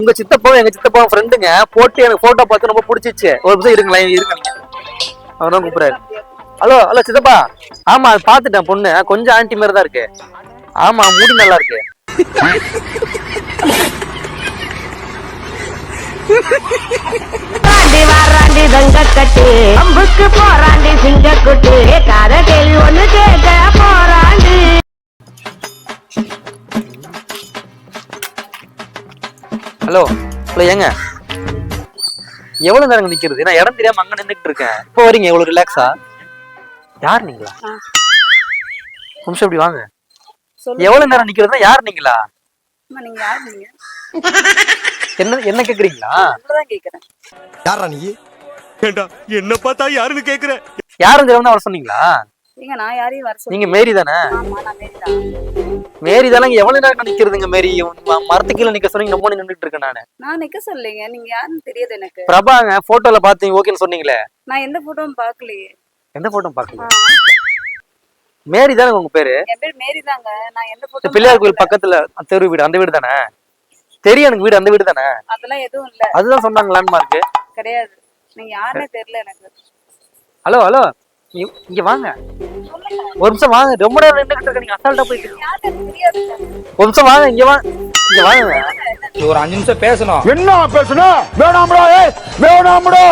உங்க சித்தப்பா எங்க சித்தப்பா ஃப்ரெண்டுங்க போட்டு எனக்கு போட்டோ பார்த்து ரொம்ப பிடிச்சிச்சு. ஒரு நிமிஷம் இருங்களா இருங்க நீங்க. அவர் தான் கூப்பிடுறாரு. ஹலோ ஹலோ சித்தப்பா. ஆமா அது பாத்துட்டேன் பொண்ணு கொஞ்சம் ஆன்டி மாதிரி தான் இருக்கு. ஆமா முடி நல்லா இருக்கு. வாராண்டி தங்க கட்டு அம்புக்கு போராண்டி சிங்க குட்டு காத கேள்வி ஒண்ணு கேட்க போராண்டி. ஹலோ ஹலோ ஏங்க எவ்வளவு நேரம் நிக்கிறது? நான் இடம் தெரியாம அங்க நின்றுட்டு இருக்கேன். இப்போ வரீங்க எவ்வளவு ரிலாக்ஸா? யார் நீங்களா? நிமிஷம் இப்படி வாங்க. எவ்வளவு நேரம் நிக்கிறதுனா யார் நீங்களா? நீங்க யார்? நீங்க என்ன என்ன கேக்குறீங்களா? நான் கேக்குறேன். யாரா நீ? ஏண்டா என்ன பார்த்தா யாருன்னு கேக்குற? யாரும் தெரியாம வர சொன்னீங்களா? நீங்க நான் யாரையும் வர சொல்லுங்க. நீங்க மேரி தானே? ஆமா நான் மேரி தான். மேரி தானே. எவ்வளவு நேரம் நிக்கிறதுங்க மேரி? மரத்துக்கீழ நிக்க சொன்னீங்க. நம்ம நின்னுட்டு இருக்கேன் நானு. நான் நிக்க சொல்லலைங்க. நீங்க யாருன்னு தெரியாது எனக்கு. பிரபாங்க போட்டோல பாத்தீங்க ஓகேன்னு சொன்னீங்களே. நான் எந்த போட்டோவும் பார்க்கலையே. எந்த போட்டோ பாக்கல? மேரி தானே உங்க பேரு? என் பேர் மேரி தாங்க. நான் எந்த போட்டோ பிள்ளையார் கோயில் பக்கத்துல தெரு வீடு அந்த வீடு தானே? தெரியும் எனக்கு வீடு அந்த வீடு தானே? அதெல்லாம் எதுவும் இல்ல. அதுதான் சொன்னாங்க லேண்ட்மார்க். கிடையாது. நீங்க யாருன்னே தெரியல எனக்கு. ஹலோ ஹலோ இங்க வாங்க ஒரு நிமிஷம் வாங்க. ரொம்ப நேரம் நின்னுட்டு இருக்க நீங்க அசால்ட்டா போயிட்டு. யாருன்னு தெரியாது. ஒரு நிமிஷம் வாங்க இங்க வாங்க. இங்க வாங்க. ஒரு 5 நிமிஷம் பேசணும். என்ன பேசணும்? வேணாம்டா ஏய் வேணாம்டா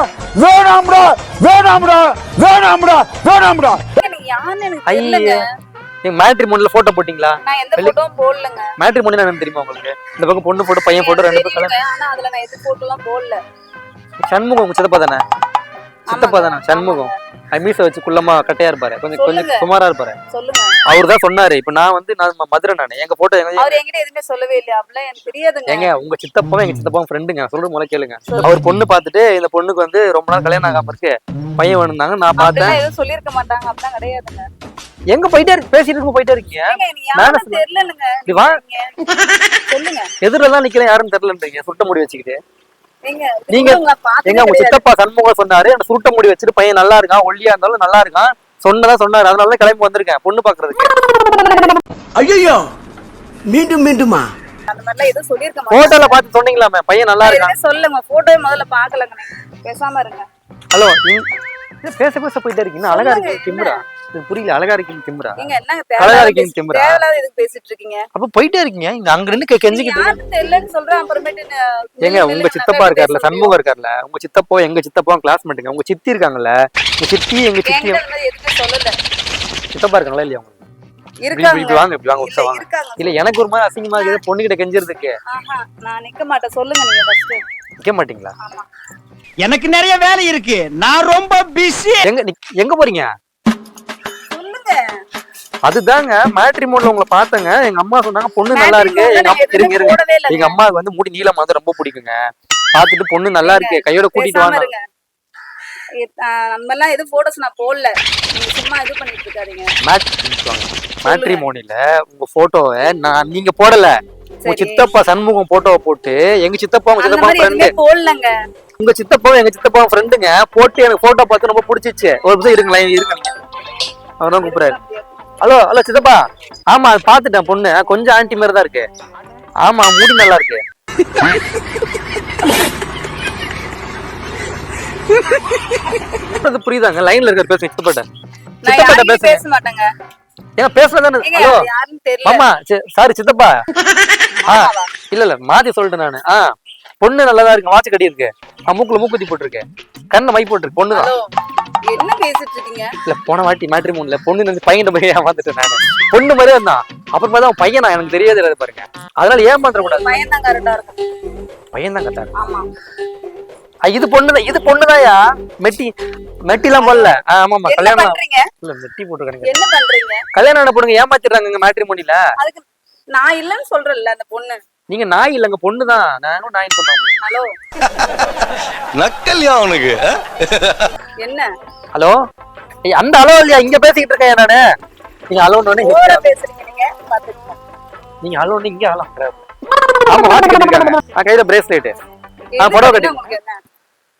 வேணாம்டா வேணாம்டா வேணாம்டா வேணாம்டா. நீங்க யாருன்னு எனக்கு தெரியலங்க. நீங்க மேட்ரிமோனில போட்டோ போட்டீங்களா? நான் எந்த போட்டோவும் போடலங்க. மேட்ரிமோனினா என்னன்னு தெரியுமா உங்களுக்கு? இந்த பக்கம் பொண்ணு போட்டோ பையன் போட்டோ ரெண்டு பேரும் கல்யாணம். ஆனா அதுல நான் எந்த போட்டோலாம் போடல. சண்முகம் உங்க சித்தப்பா தானே? சித்தப்பா தானே சண்முகம்? மீச வச்சு குள்ளமா கட்டையா இருப்பாரு. கொஞ்சம் கொஞ்சம் சுமாரா இருப்பாரு. சொல்லுங்க. அவர் தான் சொன்னாரு. இப்ப நான் வந்து நான் மதுரை நானு. எங்க போட்டோ அவர் என்கிட்ட எதுவுமே சொல்லவே இல்லையா? அப்படிலாம் எனக்கு தெரியாதுங்க. ஏங்க உங்க சித்தப்பா எங்க சித்தப்பா ஃப்ரெண்டுங்க. சொல்றது முதல்ல கேளுங்க. அவர் பொண்ணு பார்த்துட்டு இந்த பொண்ணுக்கு வந்து ரொம்ப நாள் கல்யாணம் ஆகாம இருக்கு பையன் வேணும்னாங்க. நான் பார்த்தேன். எதுவும் சொல்லிருக்க மாட்டாங்க. அப்படிலாம் கிடையாதுங்க. எங்க போயிட்டே இருக்கு பேசிட்டு இருக்கும் போயிட்டே இருக்கீங்க. தெரியலங்க. சொல்லுங்க. எதிரெல்லாம் நிக்கிறேன் யாரும் தெரியலன்றீங்க சுட்ட முடி வச்சுக்கிட்டு. நீங்க எங்க உங்க சித்தப்பா சண்முகம் சொன்னாரு அந்த சுட்ட முடி வச்சுட்டு பையன் நல்லா இருக்கான் ஒல்லியா இருந்தாலும் நல்லா இருக்கான் சொன்னாரு. அதனாலதான் கிளம்பி வந்திருக்கேன் பொண்ணு பாக்குறதுக்கு. ஐயோ மீண்டும் மீண்டுமா? அந்த மாதிரிலாம் எதுவும் சொல்லிருக்க மாட்டாங்க. போட்டோல பார்த்து சொன்னீங்களாமே பையன் நல்லா இருக்கான். சொல்லுங்க. போட்டோவை முதல்ல பாக்கலங்க. பேசாம இருங்க. ஹலோ பேச போயிட்டே இருக்கீங்க. அழகா இருக்கீங்க திமுறா. புரியல. அழகா இருக்கீங்க திமுறா. நீங்க என்ன அழகா இருக்கீங்க திமுறா. தேவையில்லாத எதுக்கு பேசிட்டு இருக்கீங்க? அப்ப போயிட்டே இருக்கீங்க. இங்க அங்க இருந்து கெஞ்சிக்கிட்டு யாருன்னு தெரியலன்னு சொல்றேன். அப்புறமேட்டு ஏங்க உங்க சித்தப்பா இருக்காருல்ல சண்முகம் இருக்காருல்ல உங்க சித்தப்பா எங்க சித்தப்பா கிளாஸ்மேட்டுங்க. உங்க சித்தி இருக்காங்கல்ல உங்க சித்தி எங்க சித்தி எதுவுமே சொல்லல. சித்தப்பா இருக்காங்களா இல்லையா உங்களுக்கு? இருக்காங்க. இப்படி வாங்க ஒரு வாங்க. இல்ல எனக்கு ஒரு மாதிரி அசிங்கமா இருக்குது பொண்ணுகிட்ட கெஞ்சிறதுக்கு. நான் நிக்க மாட்டேன். சொல்லுங்க நீங்க ஃபர்ஸ்ட். நிக்க மாட்டீங்களா? எனக்கு நிறைய வேலை இருக்கு. நான் ரொம்ப பிஸி. எங்க போறீங்க? சொல்லுங்க. அதுதாங்க மேட்ரிமோன்ல உங்களை பார்த்தங்க. எங்க அம்மா சொன்னாங்க பொண்ணு நல்லா இருக்கு. எங்க அம்மாவுக்கு வந்து முடி நீளமா வந்து ரொம்ப பிடிக்குங்க. பாத்துட்டு பொண்ணு நல்லா இருக்கு கையோட கூட்டிட்டு வாங்க. நம்ம எல்லாம் எதுவும் போட்டோஸ் நான் போடல. நீங்க சும்மா இது பண்ணிட்டு இருக்காதீங்க. மேட்ரிமோனில உங்க போட்டோவை நீங்க போடல. உங்க சித்தப்பா சண்முகம் போட்டோவை போட்டு எங்க சித்தப்பா உங்க சித்தப்பா ஃப்ரெண்டு போடலங்க. உங்க சித்தப்பா எங்க சித்தப்பா ஃப்ரெண்டுங்க போட்டு எனக்கு போட்டோ பார்த்து ரொம்ப பிடிச்சிச்சு. ஒரு நிமிஷம் இருங்களா இருங்க நீங்க. அவர் தான் கூப்பிடுறாரு. ஹலோ ஹலோ சித்தப்பா. ஆமா அது பாத்துட்டேன் பொண்ணு கொஞ்சம் ஆன்டி மாதிரி தான் இருக்கு. ஆமா முடி நல்லா இருக்கு. புரியுதாங்க? லைன்ல இருக்க பேசுங்க. சித்தப்பா பேச மாட்டேங்க. ஏங்க பேசலதானே? ஹலோ மாமா சாரி சித்தப்பா. இல்ல மாத்தி சொல்லிட்டேன் நானு. பொண்ணு நல்லாதான் இருக்கு. வாட்ச் கட்டி இருக்கு. மூக்குல மூக்குத்தி போட்டுருக்கு. கண்ணை மை போட்டுருக்கு. பொண்ணுதான். என்ன பேசிட்டு இருக்கீங்க? இல்ல போன வாட்டி மேட்ரிமோன்ல பொண்ணு வந்து பையன் போய் ஏமாந்துட்டேன் நானு. பொண்ணு மாதிரியே இருந்தான். அப்புறம் பார்த்தா பையனா எனக்கு தெரியாது பாருங்க. அதனால ஏமாந்துட கூடாது. பையன் தான் கரெக்டா இருக்கும். பையன் தான் கரெக்டா இருக்கும். ஆமா இது பொண்ணுதான். இது பொண்ணுதாயா? மெட்டிலாம் போடல. ஆமாமா கல்யாணம் இல்ல மெட்டி போட்டுருக்காங்க. என்ன பண்றீங்க? கல்யாணம் ஆன பொண்ணுங்க ஏமாத்திடுறாங்க மேட்ரிமோனில. அதுக்கு நான் இல்லன்னு சொல்றேன்ல அந்த பொண்ணு. நீங்க நாய் இல்லங்க பொண்ணுதான். நானும் நாய் சொன்னேன். ஹலோ நக்கல்யா அவனுக்கு. என்ன? ஹலோ அந்த ஹலோ இல்லையா இங்க பேசிக்கிட்டு இருக்கேன் நானு. நீங்க ஹலோன்னு பேசுறீங்க. நீங்க பாத்துக்கோங்க. நீங்க ஹலோன்னு இங்க ஹலோ. ஆமா வாட்ச் கட்டிருக்காங்க. கையில பிரேஸ்லெட். போட்டோ கட்டி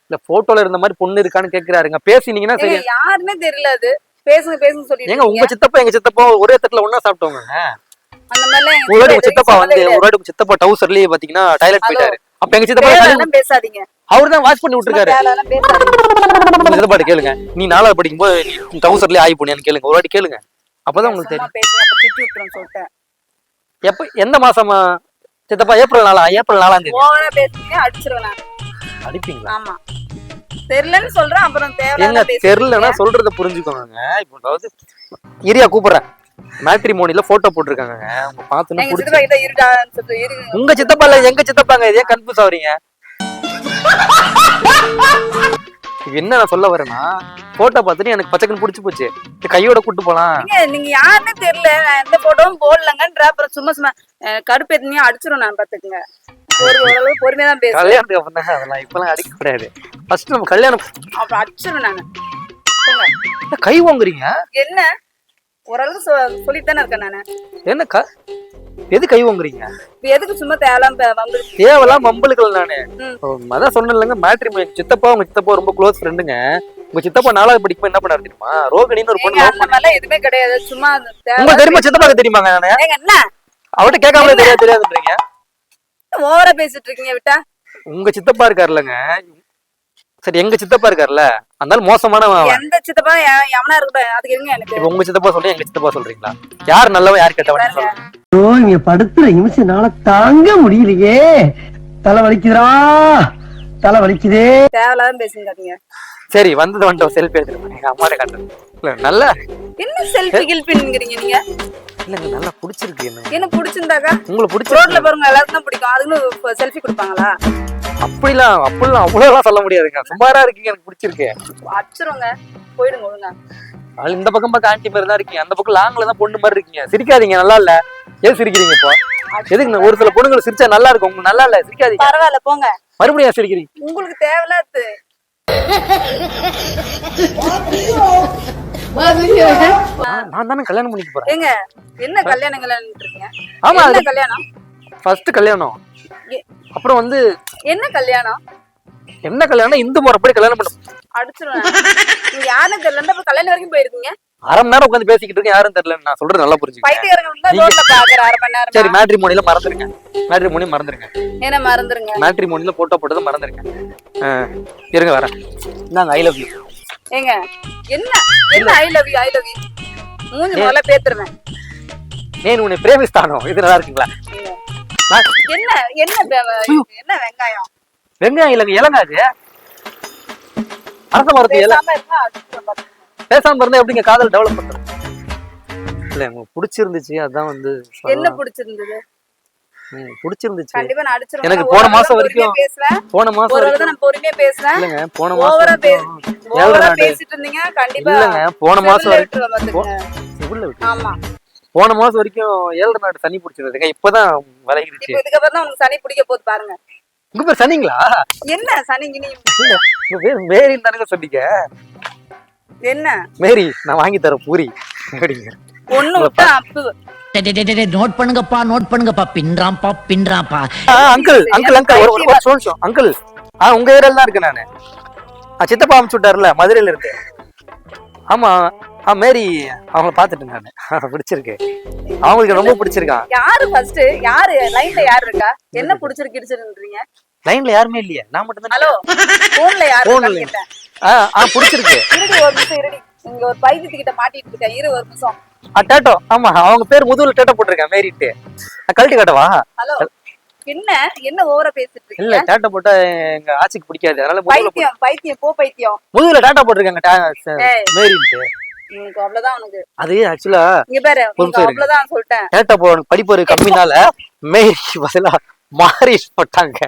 இல்ல போட்டோல இருந்த மாதிரி பொண்ணு இருக்கான்னு கேக்குறாருங்க. பேசினீங்கன்னா சரி. யாருன்னே தெரியல. அது பேசுங்க சொல்லி. ஏங்க உங்க சித்தப்பா எங்க சித்தப்பா ஒரே தட்டுல ஒண்ணா சாப்பிட்டோங்க. அந்த மாதிரி ஒரு சித்தப்பா வந்து ஒரு சித்தப்பா டவுசர்லயே பாத்தீங்கன்னா டாய்லெட் போயிட்டாரு. அப்ப எங்க சித்தப்பா தேவையெல்லாம் பேசாதீங்க. அவரு தான் வாட்ச் பண்ணி விட்டுருக்காரு. தேவையெல்லாம் பேசாதீங்க. உங்க சித்தப்பாட்டு கேளுங்க. நீ 4வது படிக்கும் போது நீ டவுசர்லயே ஆகி போனியான்னு கேளுங்க, ஒரு வாட்டி கேளுங்க. அப்பதான் உங்களுக்கு சும்மா தெரியும். பேசுங்க, அப்ப திட்டி விட்டுருன்னு சொல்லிட்டேன். எப்ப எந்த மாசமா சித்தப்பா? ஏப்ரல் 4ஆம் தேதி. ஓவரா பேசுனீங்க அடிச்சிருவேன் நான். அடிப்பீங்களா? ஆமா, தெரியலன்னு சொல்றேன். அப்புறம் எங்க தேவையில்லாம தெரியலன்னா சொல்றத புரிஞ்சுக்கோங்க. இப்போ அதாவது இரியா கூப்பிடுறேன். மேட்ரிமோனில போட்டோ போட்டிருக்காங்க, உங்க பாத்துன்னு எங்க புடிச்சு. சித்தப்பா கிட்ட இருடான்னு சொல்லிட்டு இரு. உங்க சித்தப்பா இல்ல எங்க சித்தப்பாங்க, இதே கன்ஃபியூஸ் ஆவறீங்க. என்ன நான் சொல்ல வரேன்னா, போட்டோ பார்த்துட்டு எனக்கு பச்சைக்குன்னு பிடிச்சி போச்சு. கையோட கூட்டு போலாம். நீங்க யாருன்னு தெரியல, நான் எந்த போட்டோவும் போடலங்கன்ற. அப்புறம் சும்மா சும்மா கடுப்பேத்தினியும் அடிச்சிரும் நான், பாத்துக்குங்க. ஓரளவு பொறுமையா தான் பேசுறேன். கல்யாணத்துக்கு அப்புறம் தான் அதெல்லாம் இப்பெல்லாம் அடிக்க கூடாது. ஃபர்ஸ்ட் நம்ம கல்யாணம். அப்புறம் அடிச்சிரும் நானு. கை வாங்குறீங்க என்ன ஓரளவு சொல்லிட்டு தானே இருக்கேன் நானு. என்ன எது கை வாங்குறீங்க? இப்ப எதுக்கு சும்மா தேவலாம் தேவலாம் மம்பளுக்கள் நானு. அதான் சொன்னேன்லங்க, மேட்ரிமோனி. சித்தப்பா உங்க சித்தப்பா ரொம்ப க்ளோஸ் ஃப்ரெண்டுங்க. உங்க சித்தப்பா 4வது படிக்கும் என்ன பண்ணாரு தெரியுமா? ரோகிணின்னு ஒரு பொண்ணு. அந்த மாதிரிலாம் எதுவுமே கிடையாது. சும்மா உங்களுக்கு தெரியுமா? சித்தப்பாக்கு தெரியுமாங்க? நானு என்ன அவர்கிட்ட கேட்காமலே தெரியாதுன்றீங்க. ஓவரா பேசிட்டு இருக்கீங்க விட்டா. உங்க சித்தப்பா இருக்காருல்லங்க, சரி எங்க சித்தப்பா இருக்காருல்ல, அதனால மோசமானவன். எந்த சித்தப்பா எவனா இருக்கட்டும், அதுக்கு இருங்க எனக்கு. இப்ப உங்க சித்தப்பா சொல்றீங்க, எங்க சித்தப்பா சொல்றீங்களா? யார் நல்லவன் யார் கெட்டவன் சொல்லுங்க. நீங்க படுத்துற நிமிஷம்னால தாங்க முடியலையே. தலை வலிக்குதுடா, தலை வலிக்குதே. தேவலாம் பேசுங்க. சரி வந்துட்டோம், செல்ஃபி எடுத்துருக்கேன். எங்க அம்மாட்ட காட்டுறேன். இல்ல நல்லா என்ன செல்ஃபி கில்பின்ங்கறீங்க நீங்க? இல்லங்க நல்லா பிடிச்சிருக்கு. என்ன பிடிச்சிருந்தாக்கா உங்களுக்கு பிடிச்ச ரோட்ல பாருங்க, எல்லாருக்கும் தான் பிடிக்கும். அதுக்கு செல்ஃபி கொடுப்பாங்களா? அப்படிலாம் அவ்வளவுலாம் சொல்ல முடியாதுங்க. சுமாரா இருக்கீங்க, எனக்கு பிடிச்சிருக்கு. அடிச்சிருங்க, போயிடுங்க ஒழுங்கா. இந்த பக்கம் ஆன்டி மாதிரி தான் இருக்கீங்க, அந்த பக்கம் லாங்ல தான் பொண்ணு மாதிரி இருக்கீங்க. சிரிக்காதீங்க, நல்லா இல்ல. ஏன் சிரிக்கிறீங்க இப்போ? எதுக்கு? ஒரு சில பொண்ணுங்களை சிரிச்சா நல்லா இருக்கும், உங்களுக்கு நல்லா இல்ல, சிரிக்காதீங்க. பரவாயில்ல போங்க. மறுபடியும் சிரிக்கிறீங்க. உங்களுக்கு தேவையில்லாது. நான் தானே கல்யாணம் பண்ணிக்க போறேன். ஏங்க என்ன கல்யாணம் இருக்கீங்க? ஆமா, என்ன கல்யாணம்? ஃபர்ஸ்ட் கல்யாணம், அப்புறம் வந்து என்ன கல்யாணம்? என்ன கல்யாணம்? இந்து முறைப்படி கல்யாணம் பண்ண அடிச்சிருவேன். நீங்க யாருன்னு தெரியல, அப்ப கல்யாணம் வரைக்கும் போயிருக்கீங்க. அரை மணி நேரம் உட்காந்து பேசிக்கிட்டு இருக்கேன், யாரும் தெரியல. நான் சொல்றது நல்லா புரிஞ்சுக்க. பைத்தியக்காரங்க வந்து ரோட்ல பாக்குற அரை மணி நேரம். சரி மேட்ரிமோனில மறந்துருங்க. மேட்ரிமோனி மறந்துருங்க. என்ன மறந்துருங்க? மேட்ரிமோனில போட்டோ போட்டதை மறந்துருங்க. இருங்க வரேன். நாங்க ஐ லவ் யூ. ஏங்க என்ன என்ன ஐ லவ் யூ மூஞ்சி முதல்ல பேத்துருவேன். నేను உன்னை பிரேமிஸ்தானோ. இது நல்லா இருக்குங்களா? என்ன என்ன என்ன வெங்காயம்? வெங்காயம் இல்லங்க, இலங்கா. அது அரச மரத்து இலை. பேசாம இருந்தா அடிச்சிருவேன் பாத்துக்கங்க. பேசாம இருந்தா எப்படிங்க காதல் டெவலப் பண்றது? இல்ல உங்களுக்கு பிடிச்சிருந்துச்சு, அதான் வந்து என்ன பிடிச்சிருந்தது? பிடிச்சிருந்துச்சு. கண்டிப்பா நான் அடிச்சிருவேன். எனக்கு போன மாசம் வரைக்கும் பேசுவேன். போன மாசம் வரைக்கும் நான் பொறுமையா பேசுவேன். இல்லங்க போன ஓவரா மாசம் ஓவரா பேசிட்டு இருந்தீங்க. கண்டிப்பா இல்லங்க போன மாசம் வரைக்கும் ஆமா போன மாசம் வரைக்கும் 7 நாடு சனி பிடிச்சிருந்ததுங்க. இப்பதான் விலகிருச்சு. இப்போ இதுக்கு அப்புறம் தான் உங்களுக்கு சனி பிடிக்க போகுது பாருங்க. உங்க பேர் சனிங்களா? என்ன சனிங்க? நீ உங்க பேர் மேரின்னு தானங்க சொன்னீங்க? என்ன மேரி? நான் வாங்கி தரேன் பூரி அப்படிங்க. ஒண்ணு விட்டா அப்பு. நோட் பண்ணுங்கப்பா பின்றாம்பா. அங்கிள் ஒரு நிமிஷம் அங்கிள். உங்க ஏரியால தான் இருக்கு நானு. சித்தப்பா அமுச்சு விட்டாருல மதுரையில இருந்து. ஆமா மேரி அவங்கள பாத்துட்டு நானு. பிடிச்சிருக்கு, அவங்களுக்கு ரொம்ப பிடிச்சிருக்கா. யாரு ஃபர்ஸ்ட்? யாரு லைன்ல யாரு இருக்கா? என்ன பிடிச்சிருக்கீங்க? லைன்ல யாருமே இல்லையே, நான் மட்டும் தான். ஹலோ போன்ல யாரு இருக்கான்னு கேட்டேன். பிடிச்சிருக்கு. இருடி ஒரு நிமிஷம் இருடி. இங்க ஒரு பைத்தியத்துக்கிட்ட மாட்டிட்டு இருக்கேன். இரு ஒரு நிமிஷம். டேட்டோ. ஆமா அவங்க பேர் முதுகுல டேட்டோ போட்டிருக்கேன் மேரிட்டு. கழட்டி காட்டவா? ஹலோ என்ன என்ன ஓவரா பேசிட்டு இருக்கீங்க? இல்ல டேட்டோ போட்டா எங்க ஆச்சிக்கு பிடிக்காது, அதனால பைத்தியம் போ பைத்தியம். முதுகுல டேட்டோ போட்டிருக்காங்க மேரிட்டு. உங்களுக்கு அவ்வளவுதான். உனக்கு அது ஆக்சுவலா இங்க பாரு, அவ்வளவுதான் சொல்லிட்டேன். டேட்டா போறவனுக்கு படிப்பு கம்மினால மேரிக்கு பதிலா மாறி போட்டாங்க.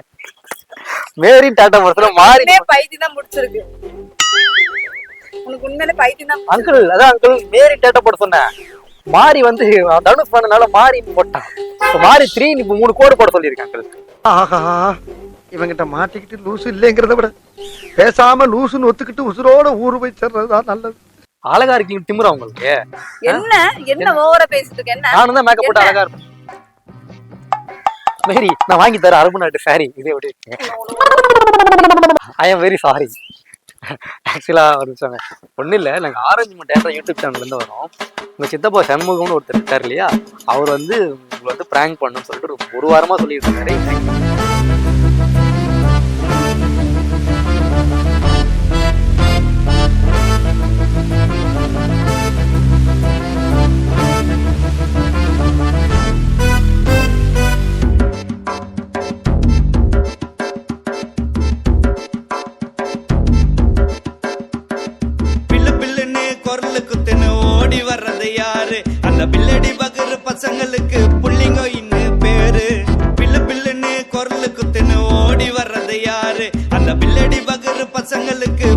மேரி டாட்டா போறதுல மாறி பைத்தியம் தான் முடிச்சிருக்கு. உனக்கு உண்மையிலே பைத்தியம் தான். அங்கிள் அதான் அங்கிள் மேரி டேட்டா போட சொன்னேன். மாறி வந்து தனுஷ் பண்ணனால மாறி போட்டான். மாறி 3 இப்ப 3 கோடு போட சொல்லியிருக்கேன் அங்கிள். ஆஹா, இவங்கிட்ட மாட்டிக்கிட்டு லூசு இல்லைங்கிறத விட பேசாம லூசுன்னு ஒத்துக்கிட்டு உசுரோட ஊரு போய் சேர்றதுதான் நல்லது. அழகா இருக்கீங்க திமுறா உங்களுக்கு. என்ன என்ன ஓவரா பேசிட்டு இருக்க? என்ன நானும் தான் மேக்கப் போட்டு அழகா இருப்பேன். மேரி நான் வாங்கி தரேன் அரபு நாட்டு சாரி. இதே எப்படி இருக்கு? I am very sorry. ஆக்சுவலா ஒரு நிமிஷம் ஒன்றும் இல்லை, நாங்கள் ஆரஞ்சு மட்டை யூடியூப் சேனல்ல இருந்து வரோம். உங்க சித்தப்பா சண்முகம்னு ஒருத்தர் இருக்காரு இல்லையா, அவர் வந்து உங்களை வந்து பிராங்க் பண்ணணும்னு சொல்லிட்டு 1 வாரமா சொல்லிட்டு இருக்காரு. பில்லடி பகரு பசங்களுக்கு புள்ளிங்கோ இன்னும் பேரு பில்லு பில்லுன்னு குரலு குத்துன்னு ஓடி வர்றது யாரு அந்த பில்லடி பகரு பசங்களுக்கு